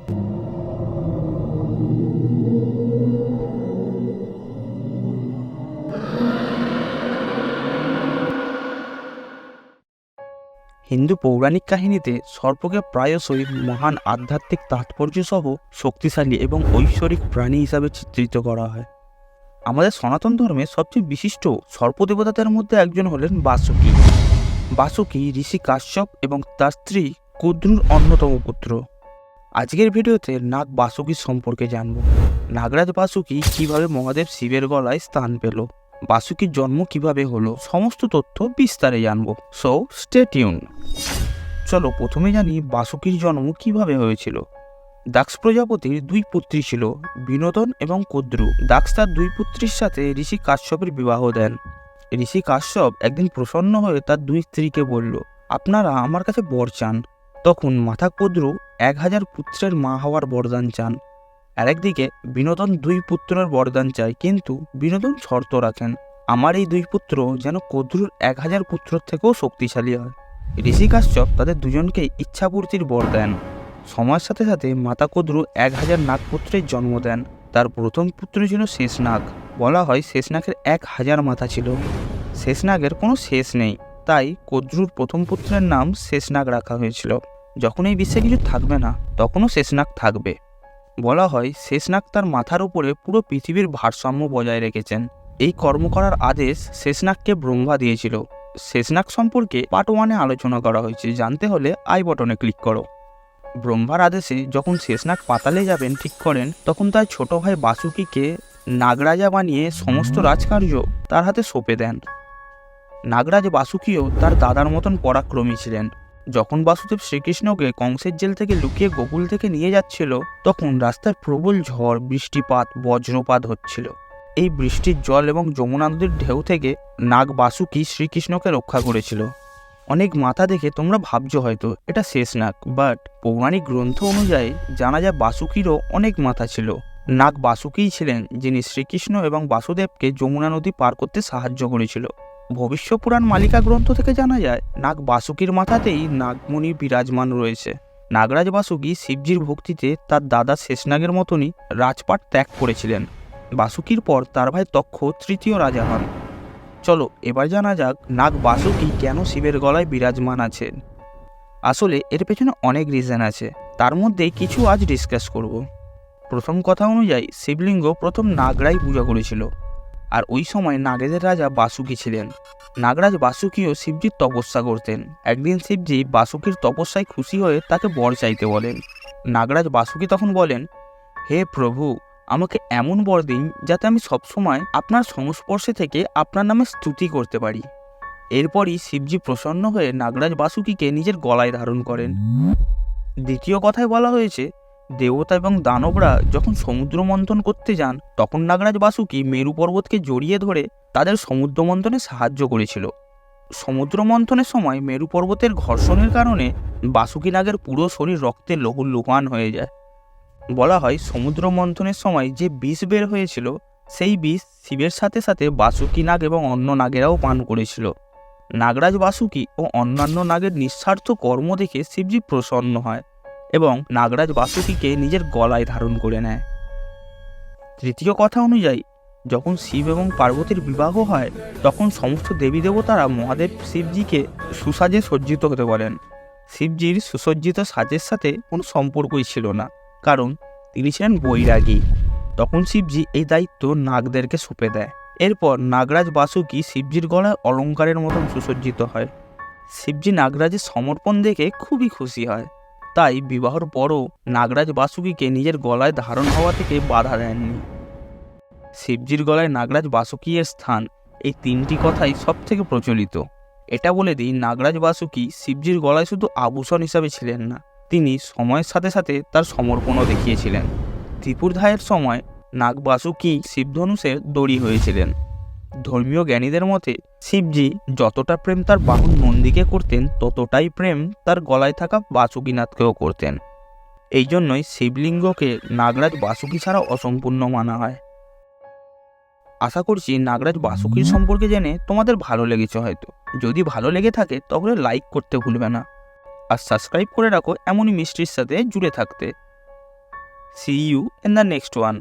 হিন্দু পৌরাণিক কাহিনীতে সর্পকে প্রায়শই মহান আধ্যাত্মিক তাৎপর্য সহ শক্তিশালী এবং ঐশ্বরিক প্রাণী হিসাবে চিত্রিত করা হয়। আমাদের সনাতন ধর্মে সবচেয়ে বিশিষ্ট সর্পদেবতাদের মধ্যে একজন হলেন বাসুকি। বাসুকি ঋষি কাশ্যপ এবং তার স্ত্রী কুদ্রুর অন্যতম পুত্র। আজকের ভিডিওতে নাগ বাসুকির সম্পর্কে জানব। নাগরাজ বাসুকি কিভাবে মহাদেব শিবের গলায় স্থান পেল, বাসুকির জন্ম কিভাবে হলো, সমস্ত তথ্য বিস্তারে জানব। So stay tune. চলো প্রথমে জানি বাসুকির জন্ম কিভাবে হয়েছিল। দাক্ষ প্রজাপতির দুই পুত্রী ছিল, বিনোদন এবং কুদ্রু। দাক্ষ তার দুই পুত্রীর সাথে ঋষি কাশ্যপের বিবাহ দেন। ঋষি কাশ্যপ একদিন প্রসন্ন হয়ে তার দুই স্ত্রীকে বলল, আপনারা আমার কাছে বর চান। তখন মাথা কুদ্রু 1000 পুত্রের মা হওয়ার বরদান চান। আরেকদিকে বিনোদন 2 পুত্রের বরদান চায়, কিন্তু বিনোদন শর্ত রাখেন, আমার এই 2 পুত্র যেন কুদ্রুর 1000 পুত্রের থেকেও শক্তিশালী হয়। ঋষি কাশ্যপ তাদের দুজনকে ইচ্ছাপূর্তির বর দেন। সময়ের সাথে সাথে মাতা কুদ্রু 1000 নাগপুত্রের জন্ম দেন। তার প্রথম পুত্র ছিল শেষনাগ। বলা হয় শেষনাগের 1000 মাথা ছিল। শেষনাগের কোনো শেষ নেই, তাই কুদ্রুর প্রথম পুত্রের নাম শেষনাগ রাখা হয়েছিল। যখন এই বিশ্বে কিছু থাকবে না, তখনও শেষনাগ থাকবে। বলা হয় শেষনাগ তার মাথার উপরে পুরো পৃথিবীর ভারসাম্য বজায় রেখেছেন। এই কর্ম করার আদেশ শেষনাগকে ব্রহ্মা দিয়েছিল। শেষনাগ সম্পর্কে পার্ট 1-এ আলোচনা করা হয়েছে, জানতে হলে আই বটনে ক্লিক করো। ব্রহ্মার আদেশে যখন শেষনাগ পাতালে যাবেন ঠিক করেন, তখন তার ছোট ভাই বাসুকিকে নাগরাজা বানিয়ে সমস্ত রাজকার্য তার হাতে সঁপে দেন। নাগরাজ বাসুকিও তার দাদার মতন পরাক্রমী ছিলেন। যখন বাসুদেব শ্রীকৃষ্ণকে কংসের জেল থেকে লুকিয়ে গোকুল থেকে নিয়ে যাচ্ছিল, তখন রাস্তায় প্রবল ঝড়, বৃষ্টিপাত, বজ্রপাত হচ্ছিল। এই বৃষ্টির জল এবং যমুনা নদীর ঢেউ থেকে নাগ বাসুকি শ্রীকৃষ্ণকে রক্ষা করেছিল। অনেক মাথা দেখে তোমরা ভাবছো হয়তো এটা শেষনাগ, বাট পৌরাণিক গ্রন্থ অনুযায়ী জানা যায় বাসুকিরও অনেক মাথা ছিল। নাগ বাসুকিই ছিলেন যিনি শ্রীকৃষ্ণ এবং বাসুদেবকে যমুনা নদী পার করতে সাহায্য করেছিল। ভবিষ্য পুরাণ মালিকা গ্রন্থ থেকে জানা যায় নাগ বাসুকির মাথাতেই নাগমণি বিরাজমান রয়েছে। নাগরাজ বাসুকি শিবজির ভক্তিতে তার দাদা শেষনাগের মতনই রাজপাট ত্যাগ করেছিলেন। বাসুকির পর তার ভাই তক্ষ তৃতীয় রাজা হন। চলো এবার জানা যাক নাগ বাসুকি কেন শিবের গলায় বিরাজমান আছেন। আসলে এর পেছনে অনেক রিজন আছে, তার মধ্যে কিছু আজ ডিসকাস করব। প্রথম কথা অনুযায়ী শিবলিঙ্গ প্রথম নাগরাই পূজা করেছিল, আর ওই সময় নাগেদের রাজা বাসুকি ছিলেন। নাগরাজ বাসুকিও শিবজির তপস্যা করতেন। একদিন শিবজি বাসুকির তপস্যায় খুশি হয়ে তাকে বর চাইতে বলেন। নাগরাজ বাসুকি তখন বলেন, হে প্রভু, আমাকে এমন বর দিন যাতে আমি সবসময় আপনার সংস্পর্শে থেকে আপনার নামে স্তুতি করতে পারি। এরপরই শিবজি প্রসন্ন হয়ে নাগরাজ বাসুকিকে নিজের গলায় ধারণ করেন। দ্বিতীয় কথায় বলা হয়েছে, দেবতা এবং দানবরা যখন সমুদ্র মন্থন করতে যান, তখন নাগরাজ বাসুকি মেরু পর্বতকে জড়িয়ে ধরে তাদের সমুদ্র মন্থনে সাহায্য করেছিল। সমুদ্র মন্থনের সময় মেরু পর্বতের ঘর্ষণের কারণে বাসুকি নাগের পুরো শরীর রক্তে লুহান হয়ে যায়। বলা হয় সমুদ্র মন্থনের সময় যে বিষ বের হয়েছিল, সেই বিষ শিবের সাথে সাথে বাসুকি নাগ এবং অন্য নাগেরাও পান করেছিল। নাগরাজ বাসুকি ও অন্যান্য নাগের নিঃস্বার্থ কর্ম দেখে শিবজি প্রসন্ন হয় এবং নাগরাজ বাসুকিকে নিজের গলায় ধারণ করে নেয়। তৃতীয় কথা অনুযায়ী যখন শিব এবং পার্বতীর বিবাহ হয়, তখন সমস্ত দেবী দেবতারা মহাদেব শিবজিকে সুসাজে সজ্জিত হতে বলেন। শিবজির সুসজ্জিত সাজের সাথে কোনো সম্পর্কই ছিল না, কারণ তিনি ছিলেন বৈরাগী। তখন শিবজি এই দায়িত্ব নাগদেরকে সঁপে দেয়। এরপর নাগরাজ বাসুকি শিবজির গলায় অলঙ্কারের মতন সুসজ্জিত হয়। শিবজি নাগরাজের সমর্পণ দেখে খুবই খুশি হয়, তাই বিবাহর পরও নাগরাজ বাসুকিকে নিজের গলায় ধারণ হওয়া থেকে বাধা দেননি। শিবজির গলায় নাগরাজ বাসুকি এর স্থান, এই 3টি কথাই সব থেকে প্রচলিত। এটা বলে দিই, নাগরাজ বাসুকি শিবজির গলায় শুধু আভূষণ হিসাবে ছিলেন না, তিনি সময়ের সাথে সাথে তার সমর্পণও দেখিয়েছিলেন। ত্রিপুরধায়ের সময় নাগ বাসুকি শিবধনুষের দড়ি হয়েছিলেন। ধর্মীয় জ্ঞানীদের মতে শিবজি যতটা প্রেম তার বাহন নন্দীকে করতেন, ততটাই প্রেম তার গলায় থাকা বাসুকিনাথকেও করতেন। এই জন্যই শিবলিঙ্গকে নাগরাজ বাসুকি ছাড়া অসম্পূর্ণ মানা হয়। আশা করছি নাগরাজ বাসুকির সম্পর্কে জেনে তোমাদের ভালো লেগেছে হয়তো। যদি ভালো লেগে থাকে তাহলে লাইক করতে ভুলবে না, আর সাবস্ক্রাইব করে রাখো এমনই মিস্ট্রির সাথে জুড়ে থাকতে। See you in the next one.